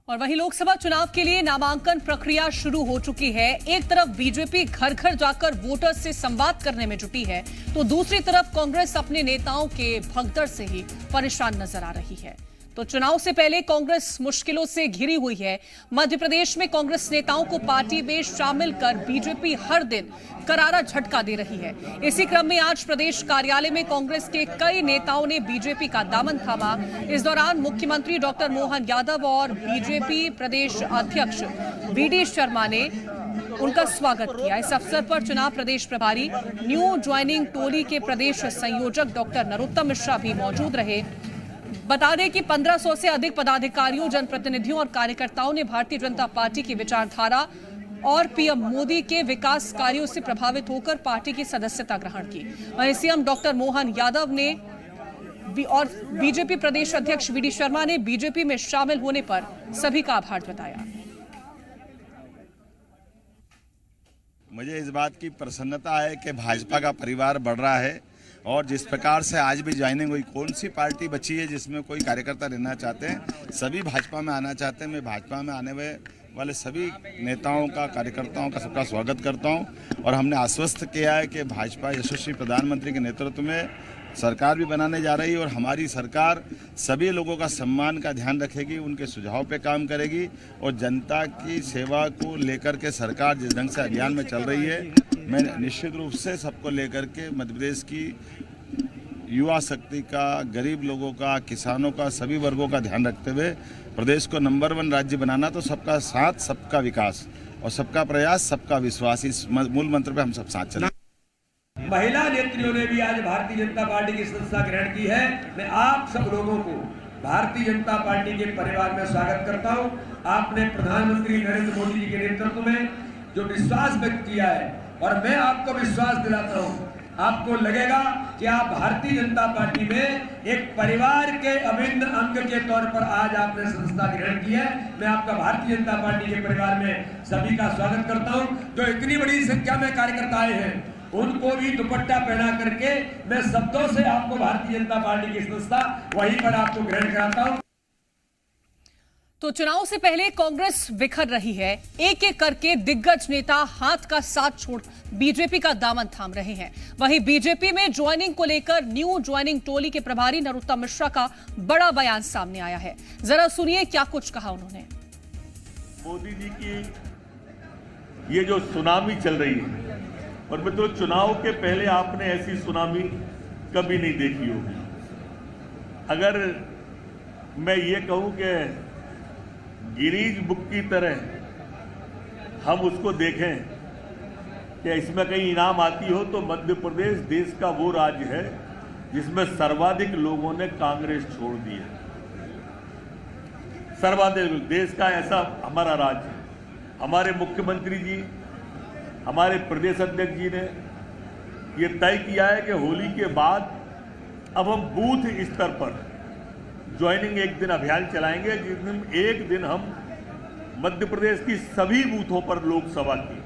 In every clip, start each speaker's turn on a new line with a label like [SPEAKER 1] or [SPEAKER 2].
[SPEAKER 1] और वहीं लोकसभा चुनाव के लिए नामांकन प्रक्रिया शुरू हो चुकी है। एक तरफ बीजेपी घर घर जाकर वोटर्स से संवाद करने में जुटी है, तो दूसरी तरफ कांग्रेस अपने नेताओं के भगदड़ से ही परेशान नजर आ रही है। तो चुनाव से पहले कांग्रेस मुश्किलों से घिरी हुई है। मध्य प्रदेश में कांग्रेस नेताओं को पार्टी में शामिल कर बीजेपी हर दिन करारा झटका दे रही है। इसी क्रम में आज प्रदेश कार्यालय में कांग्रेस के कई नेताओं ने बीजेपी का दामन थामा। इस दौरान मुख्यमंत्री डॉक्टर मोहन यादव और बीजेपी प्रदेश अध्यक्ष वीडी शर्मा ने उनका स्वागत किया। इस अवसर पर चुनाव प्रदेश प्रभारी न्यू ज्वाइनिंग टोली के प्रदेश संयोजक डॉक्टर नरोत्तम मिश्रा भी मौजूद रहे। बता दें कि 1500 से अधिक पदाधिकारियों, जनप्रतिनिधियों और कार्यकर्ताओं ने भारतीय जनता पार्टी की विचारधारा और पीएम मोदी के विकास कार्यों से प्रभावित होकर पार्टी की सदस्यता ग्रहण की। वहीं सीएम डॉक्टर मोहन यादव ने और बीजेपी प्रदेश अध्यक्ष वीडी शर्मा ने बीजेपी में शामिल होने पर सभी का आभार जताया।
[SPEAKER 2] मुझे इस बात की प्रसन्नता है कि भाजपा का परिवार बढ़ रहा है और जिस प्रकार से आज भी ज्वाइनिंग हुई, कौन सी पार्टी बची है जिसमें कोई कार्यकर्ता रहना चाहते हैं? सभी भाजपा में आना चाहते हैं। मैं भाजपा में आने वाले सभी नेताओं का, कार्यकर्ताओं का सबका स्वागत करता हूं और हमने आश्वस्त किया है कि भाजपा यशस्वी प्रधानमंत्री के नेतृत्व में सरकार भी बनाने जा रही है और हमारी सरकार सभी लोगों का सम्मान का ध्यान रखेगी, उनके सुझाव पे काम करेगी और जनता की सेवा को लेकर के सरकार जिस ढंग से अभियान में चल रही है, मैं निश्चित रूप से सबको लेकर के मध्य प्रदेश की युवा शक्ति का, गरीब लोगों का, किसानों का, सभी वर्गों का ध्यान रखते हुए प्रदेश को नंबर 1 राज्य बनाना, तो सबका साथ, सबका विकास और सबका प्रयास, सबका विश्वास, इस मूल मंत्र पे हम सब साथ चलें।
[SPEAKER 3] महिला नेत्रियों ने भी आज भारतीय जनता पार्टी की सदस्यता ग्रहण की है। मैं आप सब लोगों को भारतीय जनता पार्टी के परिवार में स्वागत करता हूं। आपने प्रधानमंत्री नरेंद्र मोदी जी के नेतृत्व में जो विश्वास व्यक्त किया है और मैं आपको विश्वास दिलाता हूं, आपको लगेगा कि आप भारतीय जनता पार्टी में एक परिवार के अभिन्न अंग के तौर पर आज आपने सदस्यता ग्रहण की है। मैं आपका भारतीय जनता पार्टी के परिवार में सभी का स्वागत करता हूं। जो इतनी बड़ी संख्या में कार्यकर्ता आए हैं उनको भी दुपट्टा पहना करके मैं शब्दों से आपको भारतीय जनता पार्टी की सदस्यता वहीं पर आपको ग्रहण कराता हूं।
[SPEAKER 1] तो चुनाव से पहले कांग्रेस बिखर रही है। एक एक करके दिग्गज नेता हाथ का साथ छोड़ बीजेपी का दामन थाम रहे हैं। वहीं बीजेपी में ज्वाइनिंग को लेकर न्यू ज्वाइनिंग टोली के प्रभारी नरोत्तम मिश्रा का बड़ा बयान सामने आया है। जरा सुनिए क्या कुछ कहा उन्होंने।
[SPEAKER 4] मोदी जी की ये जो सुनामी चल रही है, और मित्रों चुनाव के पहले आपने ऐसी सुनामी कभी नहीं देखी होगी। अगर मैं ये कहूं कि गिनीज बुक की तरह हम उसको देखें कि इसमें कहीं इनाम आती हो, तो मध्य प्रदेश देश का वो राज्य है जिसमें सर्वाधिक लोगों ने कांग्रेस छोड़ दी है। सर्वाधिक देश का ऐसा हमारा राज्य है। हमारे मुख्यमंत्री जी, हमारे प्रदेश अध्यक्ष जी ने ये तय किया है कि होली के बाद अब हम बूथ स्तर पर ज्वाइनिंग एक दिन अभियान चलाएंगे, जिस दिन एक दिन हम मध्य प्रदेश की सभी बूथों पर लोकसभा की,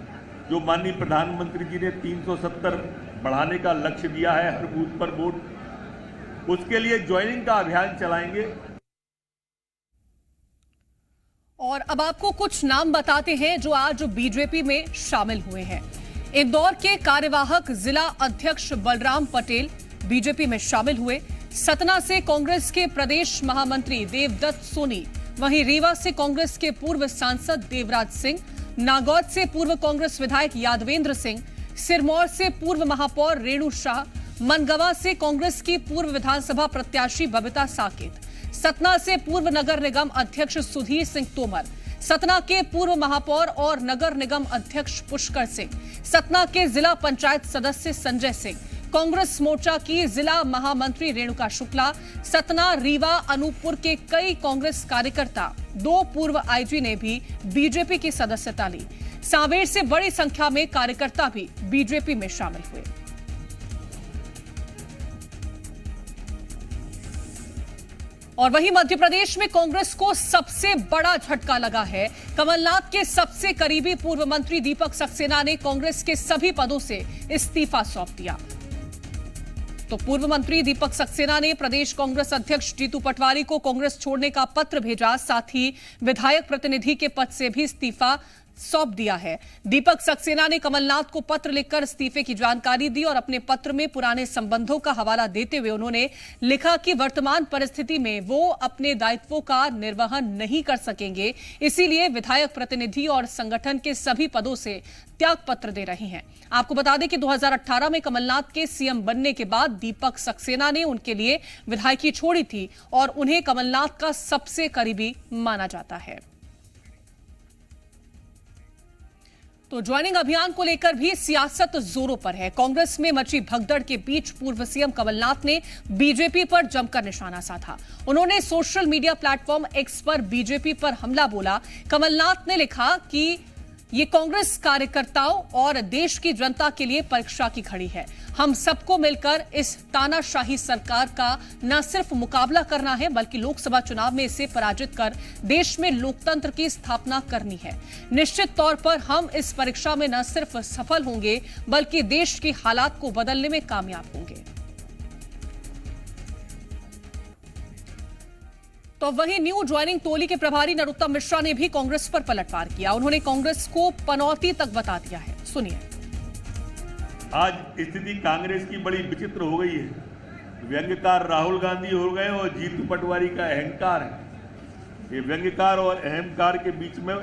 [SPEAKER 4] जो माननीय प्रधानमंत्री जी ने 370 बढ़ाने का लक्ष्य दिया है हर बूथ पर वोट, उसके लिए ज्वाइनिंग का अभियान चलाएंगे।
[SPEAKER 1] और अब आपको कुछ नाम बताते हैं जो आज बीजेपी में शामिल हुए हैं। इंदौर के कार्यवाहक जिला अध्यक्ष बलराम पटेल बीजेपी में शामिल हुए। सतना से कांग्रेस के प्रदेश महामंत्री देवदत्त सोनी, वहीं रीवा से कांग्रेस के पूर्व सांसद देवराज सिंह, नागौद से पूर्व कांग्रेस विधायक यादवेंद्र सिंह, सिरमौर से पूर्व महापौर रेणु शाह, मनगवा से कांग्रेस की पूर्व विधानसभा प्रत्याशी बबीता साकेत, सतना से पूर्व नगर निगम अध्यक्ष सुधीर सिंह तोमर, सतना के पूर्व महापौर और नगर निगम अध्यक्ष पुष्कर सिंह, सतना के जिला पंचायत सदस्य संजय सिंह, कांग्रेस मोर्चा की जिला महामंत्री रेणुका शुक्ला, सतना, रीवा, अनूपपुर के कई कांग्रेस कार्यकर्ता, 2 पूर्व आईजी ने भी बीजेपी की सदस्यता ली। सांवेर से बड़ी संख्या में कार्यकर्ता भी बीजेपी में शामिल हुए। और वहीं मध्य प्रदेश में कांग्रेस को सबसे बड़ा झटका लगा है। कमलनाथ के सबसे करीबी पूर्व मंत्री दीपक सक्सेना ने कांग्रेस के सभी पदों से इस्तीफा सौंप दिया। तो पूर्व मंत्री दीपक सक्सेना ने प्रदेश कांग्रेस अध्यक्ष जीतू पटवारी को कांग्रेस छोड़ने का पत्र भेजा, साथ ही विधायक प्रतिनिधि के पद से भी इस्तीफा सौंप दिया है। दीपक सक्सेना ने कमलनाथ को पत्र लिखकर इस्तीफे की जानकारी दी और अपने पत्र में पुराने संबंधों का हवाला देते हुए उन्होंने लिखा कि वर्तमान परिस्थिति में वो अपने दायित्वों का निर्वहन नहीं कर सकेंगे, इसीलिए विधायक प्रतिनिधि और संगठन के सभी पदों से त्याग पत्र दे रहे हैं। आपको बता दें कि 2018 में कमलनाथ के सीएम बनने के बाद दीपक सक्सेना ने उनके लिए विधायकी छोड़ी थी और उन्हें कमलनाथ का सबसे करीबी माना जाता है। तो ज्वाइनिंग अभियान को लेकर भी सियासत जोरों पर है। कांग्रेस में मची भगदड़ के बीच पूर्व सीएम कमलनाथ ने बीजेपी पर जमकर निशाना साधा। उन्होंने सोशल मीडिया प्लेटफॉर्म एक्स पर बीजेपी पर हमला बोला। कमलनाथ ने लिखा कि ये कांग्रेस कार्यकर्ताओं और देश की जनता के लिए परीक्षा की घड़ी है। हम सबको मिलकर इस तानाशाही सरकार का न सिर्फ मुकाबला करना है, बल्कि लोकसभा चुनाव में इसे पराजित कर देश में लोकतंत्र की स्थापना करनी है। निश्चित तौर पर हम इस परीक्षा में न सिर्फ सफल होंगे, बल्कि देश की हालात को बदलने में कामयाब होंगे। तो वहीं न्यू ज्वाइनिंग टोली के प्रभारी नरोत्तम मिश्रा ने भी कांग्रेस पर पलटवार किया। उन्होंने कांग्रेस को पनौती तक बता दिया है। सुनिए।
[SPEAKER 4] आज स्थिति कांग्रेस की बड़ी विचित्र हो गई है। व्यंग्यकार राहुल गांधी हो गए और जीतू पटवारी का अहंकार है। ये व्यंग्यकार और अहंकार के बीच में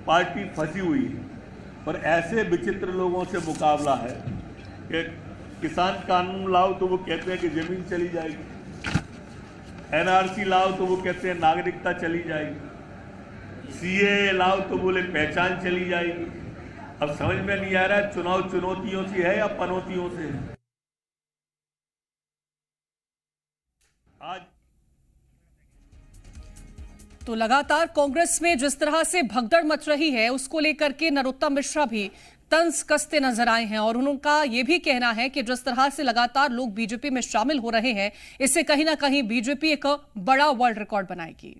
[SPEAKER 4] पार्टी फंसी हुई है। पर ऐसे विचित्र लोगों से मुकाबला है कि किसान कानून लाओ तो वो कहते हैं कि जमीन चली जाएगी, एनआरसी लाओ तो वो कहते हैं नागरिकता चली जाएगी, सीए लाओ तो बोले पहचान चली जाएगी। अब समझ में नहीं आ रहा है चुनाव चुनौतियों से है या पनौतियों से है। आज
[SPEAKER 1] तो लगातार कांग्रेस में जिस तरह से भगदड़ मच रही है, उसको लेकर के नरोत्तम मिश्रा भी तंज कसते नजर आए हैं और उनका यह भी कहना है कि जिस तरह से लगातार लोग बीजेपी में शामिल हो रहे हैं, इससे कहीं ना कहीं बीजेपी एक बड़ा वर्ल्ड रिकॉर्ड बनाएगी।